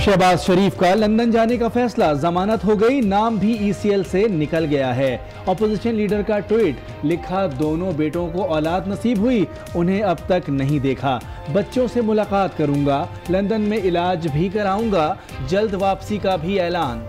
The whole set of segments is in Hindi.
शहबाज शरीफ का लंदन जाने का फैसला, जमानत हो गई, नाम भी ECL से निकल गया है। ऑपोजिशन लीडर का ट्वीट, लिखा दोनों बेटों को औलाद नसीब हुई, उन्हें अब तक नहीं देखा, बच्चों से मुलाकात करूंगा, लंदन में इलाज भी कराऊंगा, जल्द वापसी का भी ऐलान।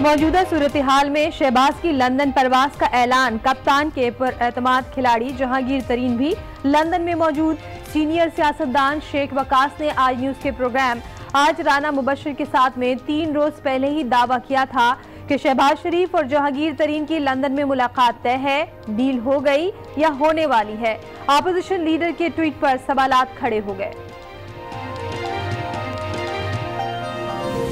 मौजूदा सूरत हाल में शहबाज की लंदन परवास का ऐलान। कप्तान के पुरएतमाद खिलाड़ी जहांगीर तरीन भी लंदन में मौजूद। सीनियर सियासतदान शेख वकास ने आज न्यूज के प्रोग्राम आज राना मुबशर के साथ में 3 रोज पहले ही दावा किया था कि शहबाज शरीफ और जहांगीर तरीन की लंदन में मुलाकात तय है, डील हो गई या होने वाली है। ऑपोजिशन लीडर के ट्वीट पर सवालात खड़े हो गए।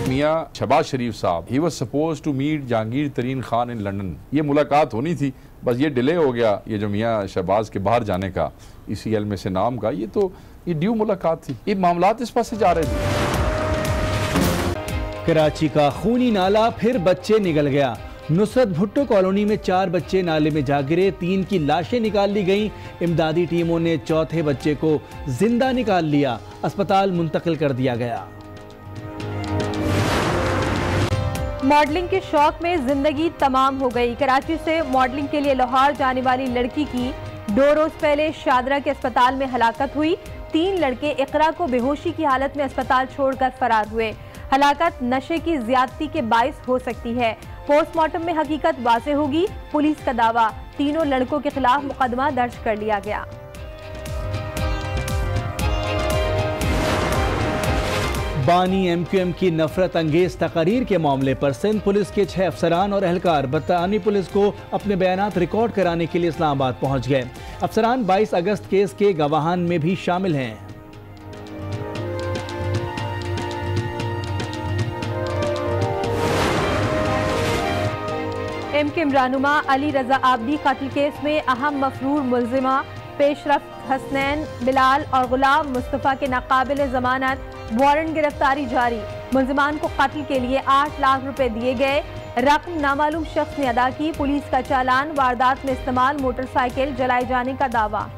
मियां शहबाज शरीफ साहब, he was supposed to meet Jahangir Tareen Khan in London. ये मुलाकात होनी थी, बस ये डिले हो गया। ये जो मियां शहबाज के बाहर जाने का ECL में से नाम का, ये ड्यू मुलाकात थी। ये मामलात इस पास से जा रहे थे। कराची का खूनी नाला फिर बच्चे निकल गया। नुसरत भुट्टो कॉलोनी में 4 बच्चे नाले में जा गिरे, 3 की लाशें निकाल ली गईं। इमदादी टीमों ने चौथे बच्चे को जिंदा निकाल लिया, अस्पताल मुंतकिल कर दिया गया। मॉडलिंग के शौक में जिंदगी तमाम हो गई। कराची से मॉडलिंग के लिए लाहौर जाने वाली लड़की की 2 रोज पहले शादरा के अस्पताल में हलाकत हुई। 3 लड़के इकरा को बेहोशी की हालत में अस्पताल छोड़कर फरार हुए। हलाकत नशे की ज्यादती के बाइस हो सकती है। पोस्टमार्टम में हकीकत वाज़ेह होगी। पुलिस का दावा, तीनों लड़कों के खिलाफ मुकदमा दर्ज कर लिया गया। बानी MQM की नफरत अंगेज तकारीर के मामले पर सिंध पुलिस के 6 अफसरान और एहलकार बरतानी पुलिस को अपने बयानात रिकॉर्ड कराने के लिए इस्लामाबाद पहुंच गए। अफसरान 22 अगस्त केस के गवाहान में भी शामिल हैं। MQM रहनुमा अली रजा आबदी कत्ल केस में अहम मफरूर मुल्जिमा पेशरफ्त हसनैन, बिलाल और गुलाम मुस्तफ़ा के नाकाबिल जमानत वारंट गिरफ्तारी जारी। मुल्जिमान को कत्ल के लिए 8 लाख रुपए दिए गए। रकम नामालूम शख्स ने अदा की। पुलिस का चालान। वारदात में इस्तेमाल मोटरसाइकिल जलाए जाने का दावा।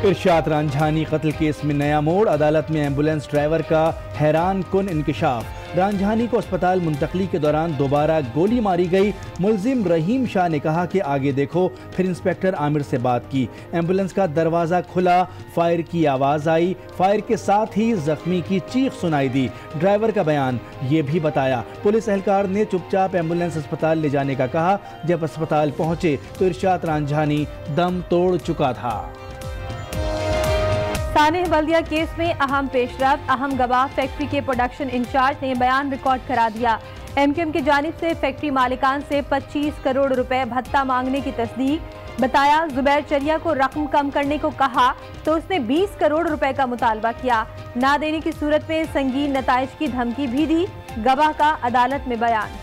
इरशाद रांझानी कत्ल केस में नया मोड़, अदालत में एम्बुलेंस ड्राइवर का हैरान कुन इंकिशाफ। रांझानी को अस्पताल मुंतकली के दौरान दोबारा गोली मारी गई। मुल्जिम रहीम शाह ने कहा कि आगे देखो, फिर इंस्पेक्टर आमिर से बात की। एम्बुलेंस का दरवाज़ा खुला, फायर की आवाज़ आई, फायर के साथ ही जख्मी की चीख सुनाई दी। ड्राइवर का बयान ये भी बताया। पुलिस एहलकार ने चुपचाप एम्बुलेंस अस्पताल ले जाने का कहा। जब अस्पताल पहुंचे तो इरशाद रांझानी दम तोड़ चुका था। सानेह बल्दिया केस में अहम पेशरफ्त, अहम गवाह फैक्ट्री के प्रोडक्शन इंचार्ज ने बयान रिकॉर्ड करा दिया। MQM की जानिब से फैक्ट्री मालिकान से 25 करोड़ रुपए भत्ता मांगने की तस्दीक। बताया, जुबैर चरिया को रकम कम करने को कहा तो उसने 20 करोड़ रुपए का मुतालबा किया। ना देने की सूरत में संगीन नताइज की धमकी भी दी। गवाह का अदालत में बयान।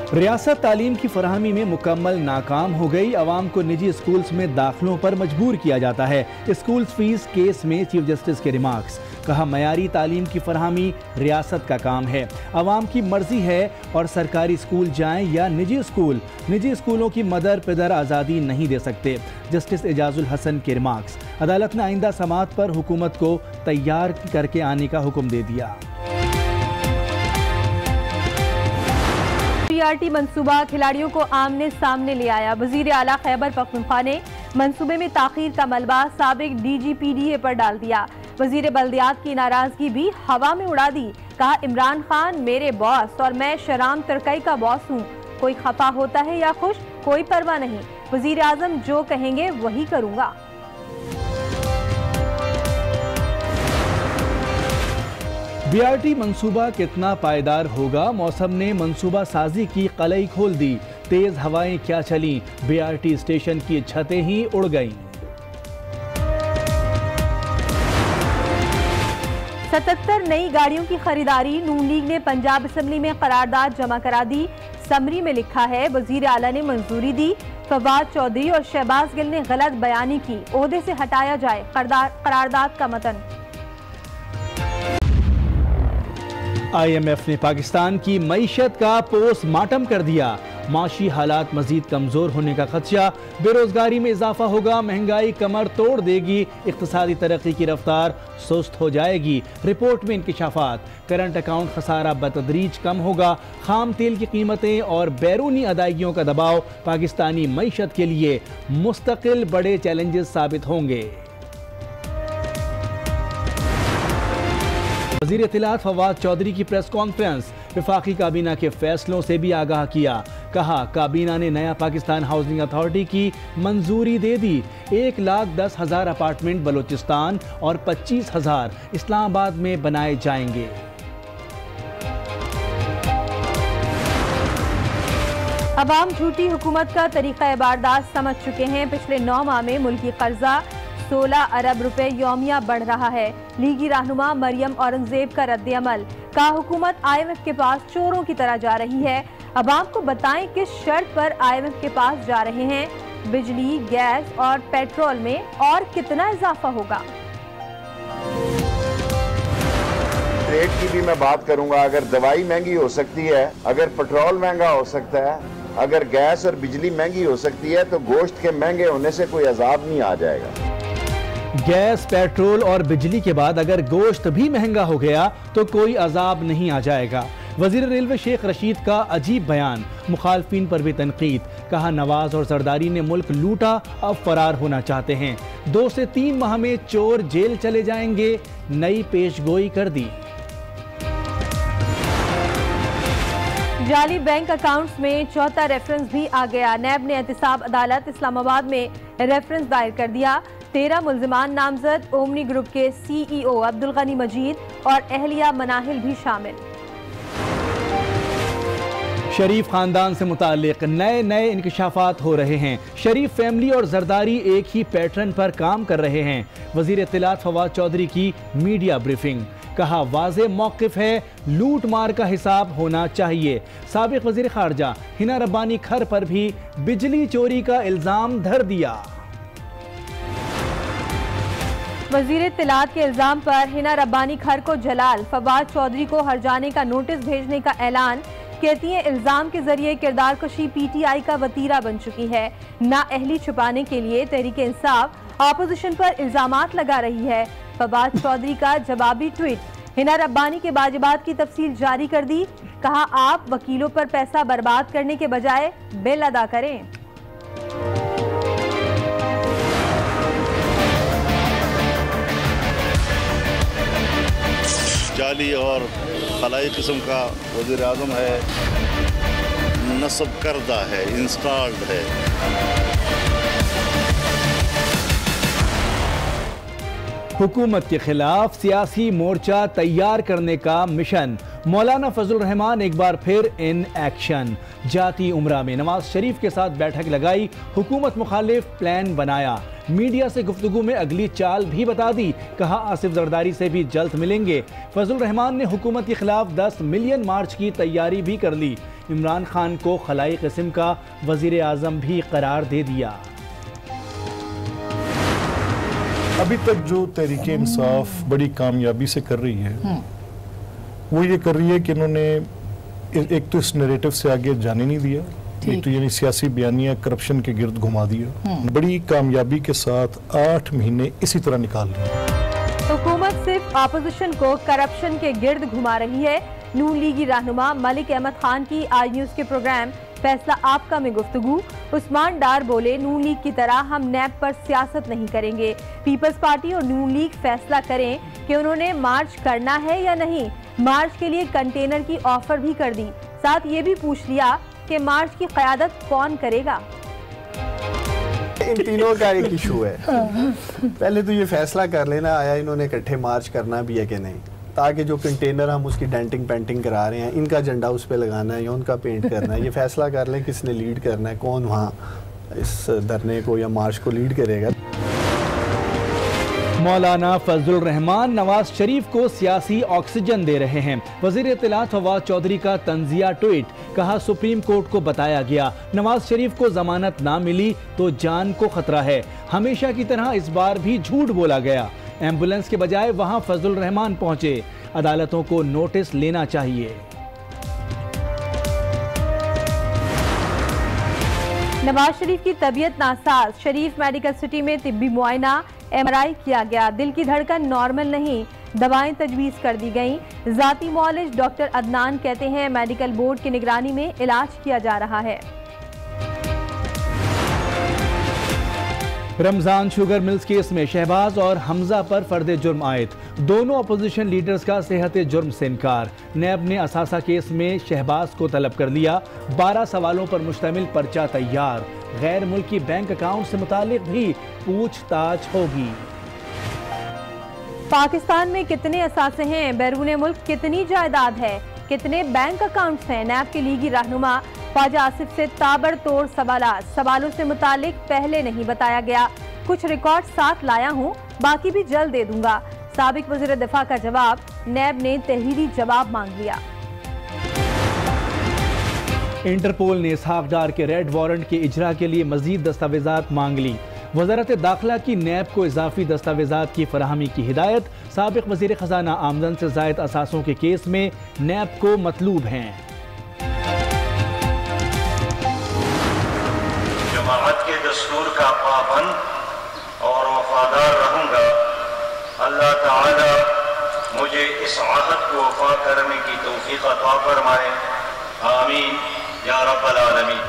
रियासत तालीम की फराहमी में मुकम्मल नाकाम हो गई। अवाम को निजी स्कूल्स में दाखिलों पर मजबूर किया जाता है। स्कूल फीस केस में चीफ जस्टिस के रिमार्क्स। कहा, मयारी तालीम की फराहमी रियासत का काम है, अवाम की मर्जी है और सरकारी स्कूल जाएं या निजी स्कूल। निजी स्कूलों की मदर पिदर आज़ादी नहीं दे सकते। जस्टिस एजाजुल हसन के रिमार्क्स। अदालत ने आइंदा समात पर हुकूमत को तैयार करके आने का हुक्म दे दिया। PRT मंसूबा खिलाड़ियों को आमने सामने ले आया। वजीर आला खैबर पख्तूनख्वा ने मंसूबे में ताखीर का मलबा साबिक DGPDA पर डाल दिया। वजीर बल्दियात की नाराजगी भी हवा में उड़ा दी। कहा, इमरान खान मेरे बॉस और मैं शराम तरकई का बॉस हूँ। कोई खफा होता है या खुश, कोई परवाह नहीं। वजीर आजम जो कहेंगे वही करूँगा। BRT मंसूबा कितना पायदार होगा, मौसम ने मंसूबा साजी की कलई खोल दी। तेज हवाएं क्या चली, BRT स्टेशन की छतें ही उड़ गईं। 77 नई गाड़ियों की खरीदारी। नून लीग ने पंजाब असम्बली में करारदाद जमा करा दी। समरी में लिखा है, वजीर आला ने मंजूरी दी। फवाद चौधरी और शहबाज गिल ने गलत बयानी की, ओहदे से हटाया जाए। करारदाद का मतन। IMF ने पाकिस्तान की मईशत का पोस्टमार्टम कर दिया। माशी हालात मजीद कमजोर होने का खदशा, बेरोजगारी में इजाफा होगा, महंगाई कमर तोड़ देगी, इक्तिसादी तरक्की की रफ्तार सुस्त हो जाएगी। रिपोर्ट में इंकिशाफात, करंट अकाउंट खसारा बतदरीज कम होगा, खाम तेल की कीमतें और बैरूनी अदायगियों का दबाव पाकिस्तानी मईशत के लिए मुस्तकिल बड़े चैलेंजेस साबित होंगे। वज़ीर इत्तलात फवाद चौधरी की प्रेस कॉन्फ्रेंस, वफाकी काबीना के फैसलों से भी आगाह किया। कहा काबीना ने नया पाकिस्तान हाउसिंग अथॉरिटी की मंजूरी दे दी। 1,10,000 अपार्टमेंट बलोचिस्तान और 25,000 इस्लामाबाद में बनाए जाएंगे। अवाम झूठी हुकूमत का तरीका वारदात समझ चुके हैं। पिछले 9 माह में मुल्की कर्जा 16 अरब रुपए यौमिया बढ़ रहा है। लीगी रहनुमा मरियम औरंगजेब का रद्द अमल, कहा हुकूमत IMF के पास चोरों की तरह जा रही है। अवाम को बताएं किस शर्त पर IMF के पास जा रहे हैं। बिजली, गैस और पेट्रोल में और कितना इजाफा होगा। रेट की भी मैं बात करूंगा। अगर दवाई महंगी हो सकती है, अगर पेट्रोल महंगा हो सकता है, अगर गैस और बिजली महंगी हो सकती है, तो गोश्त के महंगे होने से कोई अजाब नहीं आ जाएगा। गैस, पेट्रोल और बिजली के बाद अगर गोश्त भी महंगा हो गया तो कोई अजाब नहीं आ जाएगा। वजीर रेलवे शेख रशीद का अजीब बयान, मुखालफिन पर भी तनकीद। कहा नवाज और जरदारी ने मुल्क लूटा, अब फरार होना चाहते हैं। 2 से 3 माह में चोर जेल चले जाएंगे, नई पेशगोई कर दी। जाली बैंक अकाउंट्स में चौथा रेफरेंस भी आ गया। नैब ने एहतिसाब अदालत इस्लामाबाद में रेफरेंस दायर कर दिया। 13 मुल्जिमान नामजद, ओमनी ग्रुप के CEO अब्दुल गनी मजीद और अहलिया मनाहिल भी शामिल। शरीफ खानदान से मुतालिक नए इंकिशाफात हो रहे हैं। शरीफ फैमिली और जरदारी एक ही पैटर्न पर काम कर रहे हैं। वजीर इत्तलात फवाद चौधरी की मीडिया ब्रीफिंग, कहा वाज़े मौक़िफ़ है, लूट मार का हिसाब होना चाहिए। साबिक वजीर खारजा हिना रब्बानी खर पर भी बिजली चोरी का इल्ज़ाम धर दिया। वजीर इत्तलात के इल्जाम पर हिना रब्बानी खर को जलाल, फवाद चौधरी को हरजाने का नोटिस भेजने का ऐलान। कहती है इल्जाम के जरिए किरदार कशी PTI का वतीरा बन चुकी है। नाअहली छुपाने के लिए तहरीक इंसाफ अपोजिशन पर इल्जामात लगा रही है। फवाद चौधरी का जवाबी ट्वीट, हिना रब्बानी के वाजिबात की तफसील जारी कर दी। कहा आप वकीलों पर पैसा बर्बाद करने के बजाय बिल अदा करें। जाली और खलाई किस्म का वज़ीर आज़म है, नस्ब करदा है, इंस्टॉल्ड है। हुकूमत के खिलाफ सियासी मोर्चा तैयार करने का मिशन, मौलाना फजल रहमान एक बार फिर इन एक्शन। जाती उमरा में नवाज शरीफ के साथ बैठक लगाई, हुकूमत मुखालिफ प्लान बनाया। मीडिया से गुफ्तगू में अगली चाल भी बता दी। कहा आसिफ जरदारी से भी जल्द मिलेंगे। फजल रहमान ने हुकूमत के खिलाफ 10 मिलियन मार्च की तैयारी भी कर ली। इमरान खान को खलाई किस्म का वजीर आजम भी करार दे दिया। अभी तक जो तहरीक इंसाफ बड़ी कामयाबी से कर रही है, वो ये कर रही है कि इन्होंने एक तो इस नैरेटिव से आगे जाने नहीं दिया, एक तो यानी सियासी बयानिया करप्शन के गिर्द घुमा दिया। बड़ी कामयाबी के साथ 8 महीने इसी तरह निकाल लिया। हुकूमत सिर्फ अपोजिशन को करप्शन के गिर्द घुमा रही है। नून लीगी रहनुमा मलिक अहमद खान की आज न्यूज के प्रोग्राम फैसला आपका में गुफ्तगू। उस्मान डार बोले नून लीग की तरह हम नैब पर सियासत नहीं करेंगे। पीपल्स पार्टी और नून लीग फैसला करें कि उन्होंने मार्च करना है या नहीं। मार्च के लिए कंटेनर की ऑफर भी कर दी। साथ ये भी पूछ लिया कि मार्च की क़यादत कौन करेगा। इन तीनों का एक इशू है। पहले तो ये फैसला कर लेना आया इन्होंने इकट्ठे मार्च करना भी है कि नहीं, ताकि जो कंटेनर हम उसकी डेंटिंग पेंटिंग करा रहे हैं, इनका झंडा उस पर लगाना है या उनका पेंट करना है, ये फैसला कर लें किसने लीड करना है, कौन वहाँ इस धरने को या मार्च को लीड करेगा। मौलाना फजल रहमान नवाज शरीफ को सियासी ऑक्सीजन दे रहे हैं। वजीर इत्तलात फवाद चौधरी का तंजिया ट्वीट, कहा सुप्रीम कोर्ट को बताया गया नवाज शरीफ को जमानत ना मिली तो जान को खतरा है। हमेशा की तरह इस बार भी झूठ बोला गया। एम्बुलेंस के बजाय वहां फजल रहमान पहुंचे। अदालतों को नोटिस लेना चाहिए। नवाज शरीफ की तबीयत नासाज, शरीफ मेडिकल सिटी में तिब्बी मुआयना, MRI किया गया, दिल की धड़कन नॉर्मल नहीं, दवाएं तजवीज़ कर दी गईं। जाती मौलिज डॉक्टर अदनान कहते हैं मेडिकल बोर्ड की निगरानी में इलाज किया जा रहा है। रमजान शुगर मिल्स केस में शहबाज और हमजा पर फर्द जुर्म आयद, दोनों अपोजिशन लीडर्स का सेहत जुर्म से इनकार। नैब ने असासा केस में शहबाज को तलब कर लिया, 12 सवालों पर मुश्तमिल पर्चा तैयार। गैर मुल्की बैंक अकाउंट से मुतालिक भी पूछताछ होगी। पाकिस्तान में कितने असासे हैं, बैरून मुल्क कितनी जायदाद है, कितने बैंक अकाउंट्स हैं? नैब के लीगी रहनुमा ख्वाजा आसिफ से ताबड़तोड़ सवालों से मुतालिक पहले नहीं बताया गया। कुछ रिकॉर्ड साथ लाया हूँ, बाकी भी जल्द दे दूंगा। साबिक वज़ीर दिफा का जवाब, नैब ने तहरीरी जवाब मांग लिया। इंटरपोल ने इसहाक डार के रेड वारंट के इजरा के लिए मजीद दस्तावेजात मांग ली। वज़ारत दाखिला की नैब को इजाफी दस्तावेजात की फराहमी की हिदायत। साबिक वज़ीर खजाना आमदन से ज़ायद असासों के केस में नैब को मतलूब हैं। जमाअत के दस्तूर का पाबंद और वफादार रहूंगा। अल्लाह ताला मुझे इस आहद को वफा करने की तौफीक अता फरमाए। आमीन या रब्बल आलमीन।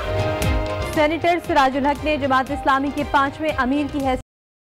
सेनेटर सिराजुल हक ने जमात इस्लामी के 5वें अमीर की हैसियत